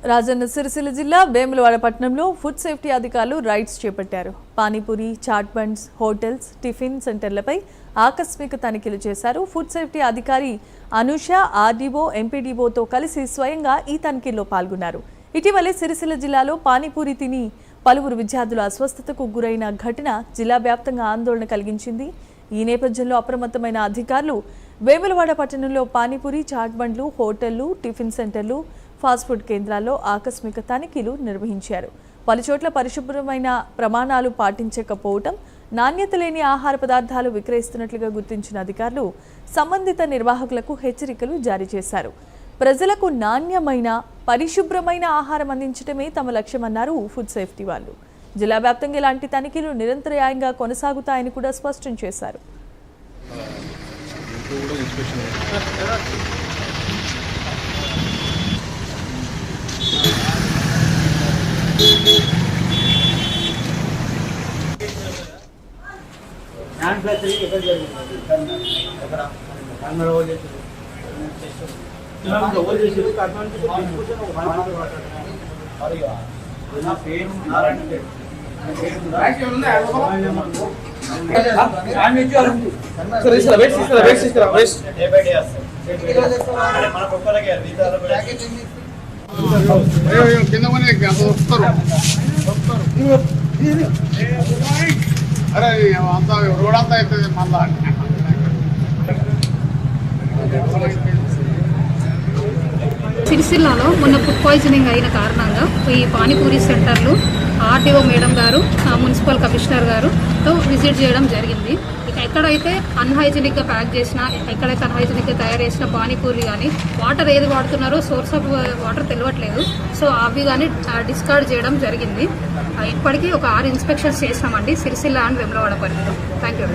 రాజన్న సిరిసిల్ల జిల్లా వేములవాడ పట్టణంలో food safety అధికారులు రైడ్స్ చేపట్టారు. పానీపూరి, చాట్ బండ్స్, హోటల్స్, టిఫిన్ సెంటర్లపై ఆకస్మిక తనిఖీలు చేశారు. ఫుడ్ సేఫ్టీ అధికారి అనుష ఆర్డీఓ, ఎంపీడీఓతో కలిసి స్వయంగా ఈ తనిఖీల్లో పాల్గొన్నారు. ఇటీవలే సిరిసిల్ల జిల్లాలో పానీపూరి తిని పలువురు విద్యార్థులు అస్వస్థతకు గురైన ఘటన జిల్లా వ్యాప్తంగా ఆందోళన కలిగించింది. ఈ నేపథ్యంలో అప్రమత్తమైన అధికారులు వేములవాడ పట్టణంలో పానీపూరి, చాట్ బండ్లు, హోటళ్లు, టిఫిన్ సెంటర్లు, ఫాస్ట్ ఫుడ్ కేంద్రాల్లో ఆకస్మిక తనిఖీలు నిర్వహించారు. పలుచోట్ల పరిశుభ్రమైన ప్రమాణాలు పాటించకపోవడం, నాణ్యత లేని ఆహార పదార్థాలు విక్రయిస్తున్నట్లుగా గుర్తించిన అధికారులు సంబంధిత నిర్వాహకులకు హెచ్చరికలు జారీ చేశారు. ప్రజలకు నాణ్యమైన, పరిశుభ్రమైన ఆహారం అందించడమే తమ లక్ష్యమన్నారు ఫుడ్ సేఫ్టీ వాళ్ళు. జిల్లా వ్యాప్తంగా ఇలాంటి తనిఖీలు నిరంతరాయంగా కొనసాగుతాయని కూడా స్పష్టం చేశారు. అరే అంతా రోడంతా అవుతుంది మళ్ళా. సిరిసిల్లాలో మొన్న ఫుడ్ పాయిజనింగ్ అయిన కారణంగా ఈ పానీపూరి సెంటర్లు ఆర్టీఓ మేడం గారు, మున్సిపల్ కమిషనర్ గారుతో విజిట్ చేయడం జరిగింది. ఇక ఎక్కడైతే అన్హైజీనిక్గా ప్యాక్ చేసినా, ఎక్కడైతే అన్హైజీనిక్గా తయారు చేసిన పానీపూరి కానీ వాటర్ ఏది వాడుతున్నారో సోర్స్ ఆఫ్ వాటర్ తెలియట్లేదు. సో అవి కానీ డిస్కార్డ్ చేయడం జరిగింది. ఇప్పటికీ ఒక 6 ఇన్స్పెక్షన్స్ చేసినామండి సిరిసిల్ల అండ్ వేములవాడ పరిధిలో. Thank you.